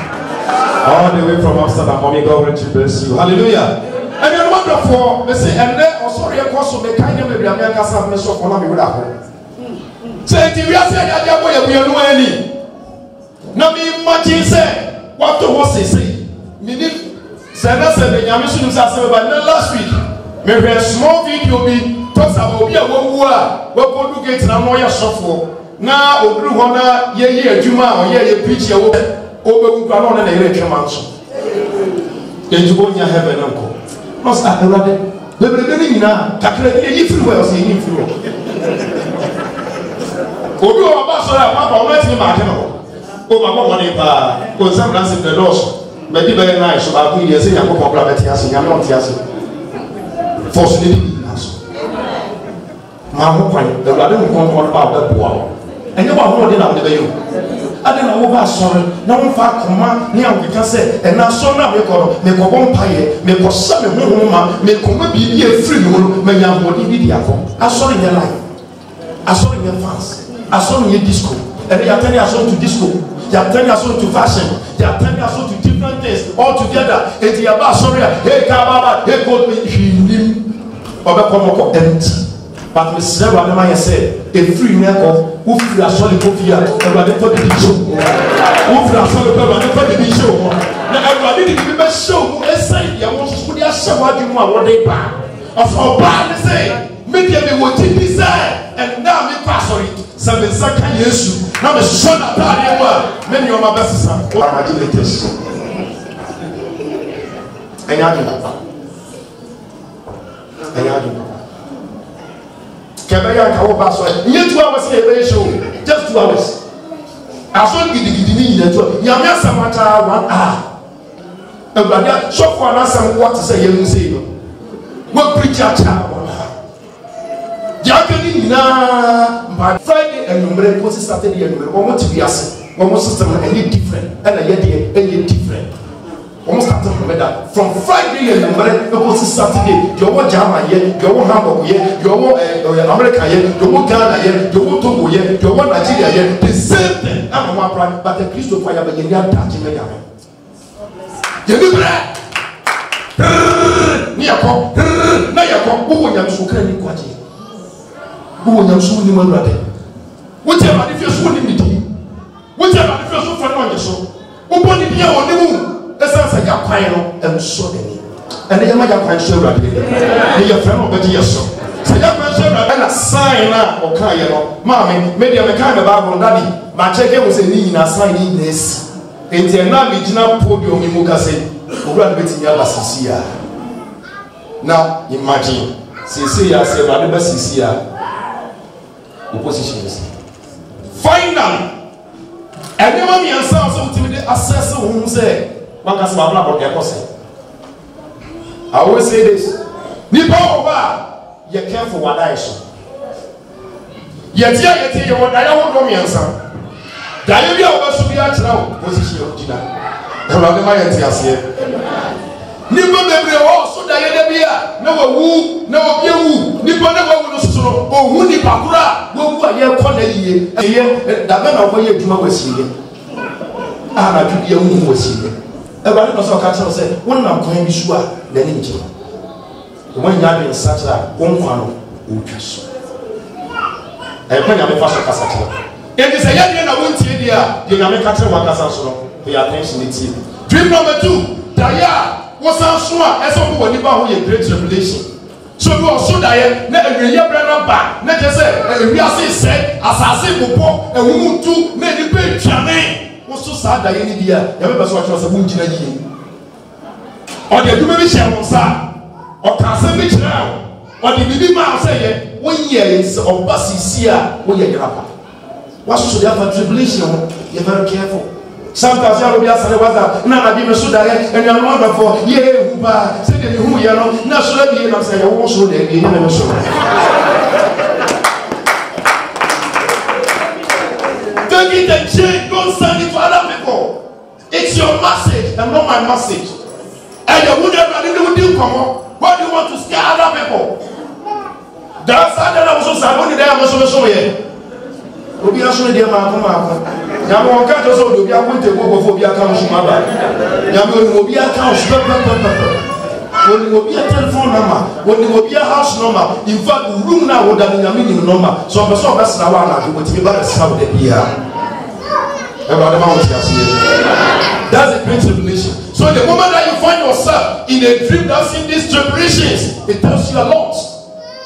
All the way from Amsterdam, mommy, God will bless you. Hallelujah. And then wonderful, they say, and then also a course of the kind of maybe America some so for me with that. Say, if you are saying that we are no any. Now, me imagine say, what the horse say. Meaning, say, that's a Yamishin Sasa, but last week, maybe a small video be talks about be a woman who get an annoying shuffle. Now, Obru Hona, ye, Juma, or ye, preach your over Granon and a electric mansion. Then you go in your heaven, uncle. Not that the rabbit. The beginning now, calculate if you were seeing if you were. Obi wa ba so ya papa o lati ma ke no. O ma mo ni pa. Ko sam na se the loss. Me di be na so ba ku ide se ya ko popula beti ase, ya no ti ase. Force ni di na so. Ma ho kwan, the brother mo kon ba ba bo. Enye ba ho de na wo de be yo. Ade na wo ba so na wo fa koma ni an keka se e na so na me ko bompaye, me ko sa me ho ma, me ko ma bi e free no, me nya ho di di akọ. Asori your life. Asori your fans. Asori your disco. And they are turning us on to disco. They are turning us on to fashion. They are turning us on to different things all together. And they are about sorry. Hey, Kababa, hey, God, him. Obekomoko empty. But we say what the man said. A free record. Who free a solid coffee? Everybody for the show. Who free a solid coffee? For the show. Now everybody did the show. Let's say you want to school. You say what you want. What they buy. Of all buy, they say. Make them what you desire. And now me pass sorry. Seven second years. Now me show that I am. Many of my best son. What am I doing this? And I do. And I do. Kebaya kawo ba so. You 2 hours here show. Just 2 hours. I saw gidi ni you 2. Yam ya samata 1 hour. Everybody so for na some what say you say no. What preacher cha 1 hour. Jakeni na Friday and number post Saturday and number one to be as one system and you different and a year different. Almost started from that. From Friday and number post Saturday, you want Jama here, you want Hamburg here, you want America here, you want Ghana here, you want Togo here, you want Nigeria here. The same thing. I'm a prime, but the Christo fire, but you're not touching me. You do that. Niako, Nayako, who will you so can you quite? Who will you so in one brother? Whichever if you're so limited, whichever if you're so far on your soul, who put it here on the moon, the sense of your pile and so many. And the Yamaga can show rapidly. Your friend of the year so. So that person and a sign or Kayano, Mammy, maybe I'm a kind of Bible daddy. My check was a need a sign in this. And the original podium in Mukase, who ran with Yala Sisia. Now imagine, Sisia said, I never Sisia. Oppositions. Finally, and the mommy and son so to the assessor who say, one can smile about their person. I always say this Nipa over, you're careful what I say. Yet, you want I won't know me and son. Diana was to be at now, position of dinner. The Ragamayas here. Nipa bebre so Diana Bia, no woo, no you, Nipa never will so, or who Nipa Kura, who are your corner here, a year, that man of where you was here. Ah, I could be a woman was here. Everybody was so said, one I'm going to be sure, then in jail. When you have been such a one who just. I can't have a fast cassette. It is a young and I won't see the American one as pay attention to it. Dream number 2, Daya. Was our swan as of when you buy a great revelation. So you are so dire, never your brother back. Let us say, we are said, as I say, Popo, and we move to many pay Chame. Was so sad that any year, every person was a wound in a year. Or the Dumy Shamonsa, or Castle Mitch now, or the Bibi Man say, 1 year is of Bassi Sia, when you're grandpa. What should you have a tribulation? You're very careful. Sometimes you will be asked whether none of you should die, and you are wonderful. Yea, who said who you know, not so be enough. Say, I won't show them. You never show. Don't get the change. Don't send it to other people. It's your message and not my message. And you would never do would you come on? Why do you want to scare other people? That's how they also say, only they are so here. Obi aso de ma ko. Ya mo ka to so do bi akon te go go bi aka so ma ba. Ya mo obi aka so when you be a telephone number, when you be a house number, in fact, room now would have been a minimum number. So, I'm so that's now I would be about to start the year. That's a great tribulation. So, the moment that you find yourself in a dream that's in these tribulations, it tells you a lot.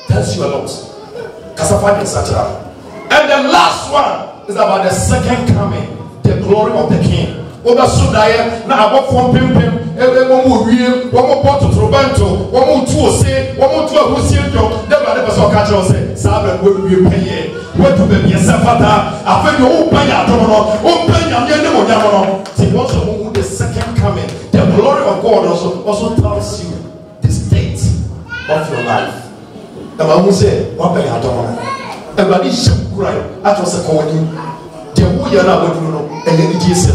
Tells you a lot. Kasafan is such a. And the last one is about the second coming, the glory of the King. Oba Sudaya, now about from Pimpim. One more pot to Trobanto, one more two say, one more two who see you, never saw catch us say, Sabbath will be paying. What to be a Safata? I feel you open your door, open your name. See, also the second coming, the glory of God also tells you the state of your life. The Bible says, what by your door? Everybody should cry. I was a calling. The who you are going to know, and then it is.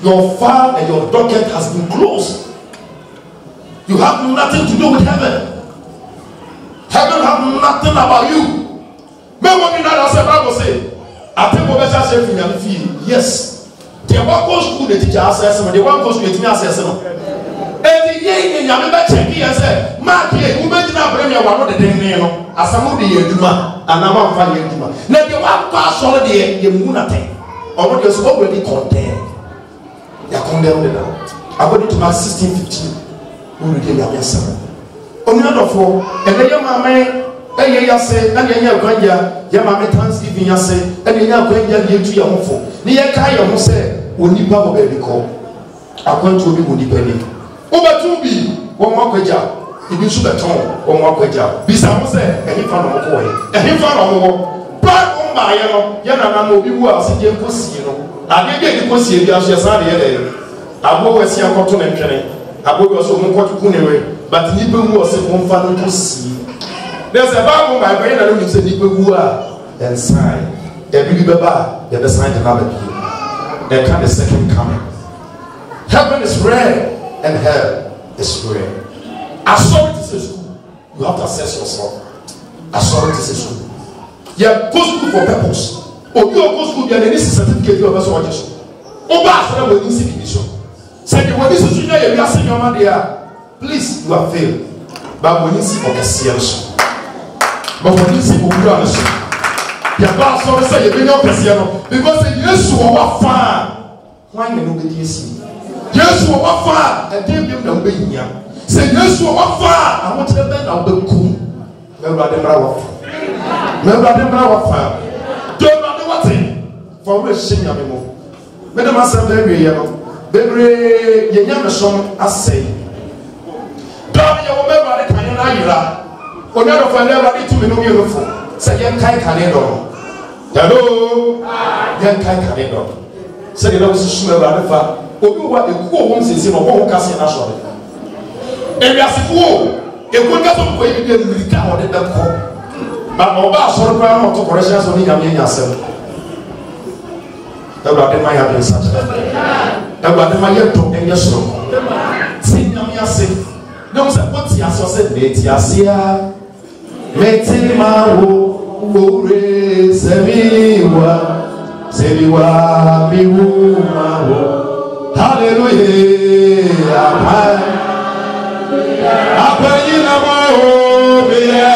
Your file and your docket has been closed. You have nothing to do with heaven. Heaven have nothing about you. Bible say, I think yes. They want to school the teacher assessment. They want to school the teacher assessment. And the year in Yamaba Cheki and said, Mark, who made not bring your one of the day, as some of the Yeduma, and I'm on fire Yeduma. Now you want pass all the Yemunate, or what is already condemned. They are condemned now. According to Mark 16:15, who redeem your son. On the other four, and the young man, and you say, and the young Granja, Yamame Thanksgiving, you say, and the young Granja, you to your phone. Near Kaya, who said, when you papa baby call, according to me, would depend. Over to be one more quaja. If you should have told one more quaja. Besides, and he found a boy, and he found a more. But on my Yana will be well, see you pussy. I gave the pussy, the Asha here. I will see a cotton and kenny. I will also want to Kunere, but Nipple was a one fan to see. There's a Bible by brain and you say Nipple who are and sign. Every baba, they have signed another key. There comes the second coming. Heaven is red. And hell is real. Authority is school. You have to assess yourself. Authority is school. You have go school for purpose. Or you go school, you have a certificate you have also watched. Oba after when you see division. Say when this is you know you are saying your man there. Please, you have failed. But when you see occasion. But when you see occasion, your boss always say you bring up occasion because yes, you are far. Why you know the see? Yes, you are far, and then you know, say, yes, you are far. I want to bend out the cool. Remember the brow. Remember the brow. Don't know what thing for which sing a memo. Madam, I said, very yellow. Very young song, I say. Don't you remember the kind of Ira? Or not of a never need to be no beautiful. Say, young Kai Canado. Hello, young Kai Canado. Say, you know, smell by the far. Obi wa ekuo won sisi no won kase na so de ebiasefo ekuo ka so ko yi bi America wo de beko ba no ba so ro na to correction so ni nyame nya asem Ewurade ma ya be sa Ewurade ma ye to enye so si nyame ase no se poti aso se meti asia meti ma wo ore sebiwa biwu ma wo. Hallelujah. Apayina mo biye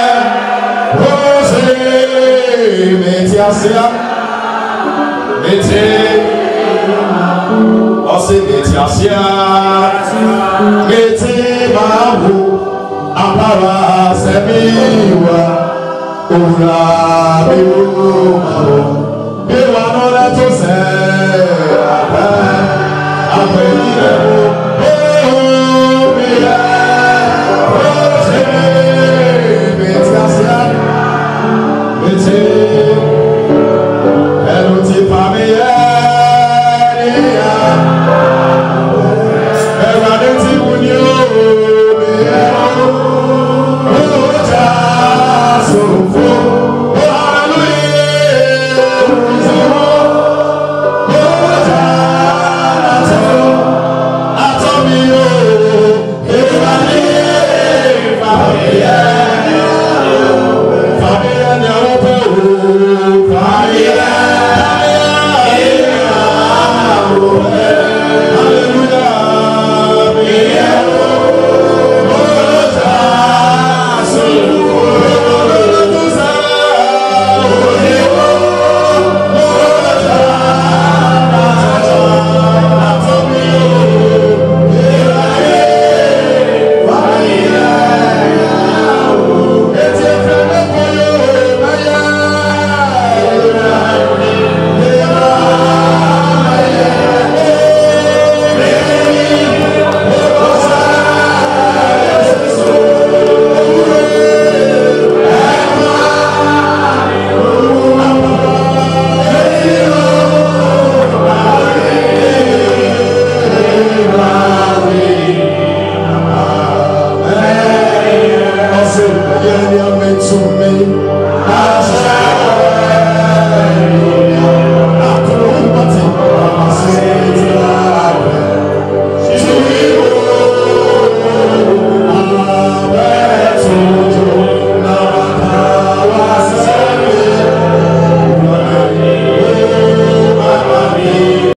Jose metiasia meti ose metiasia meti mahu apara semiwa ura biu biwa no le to se Apayina mo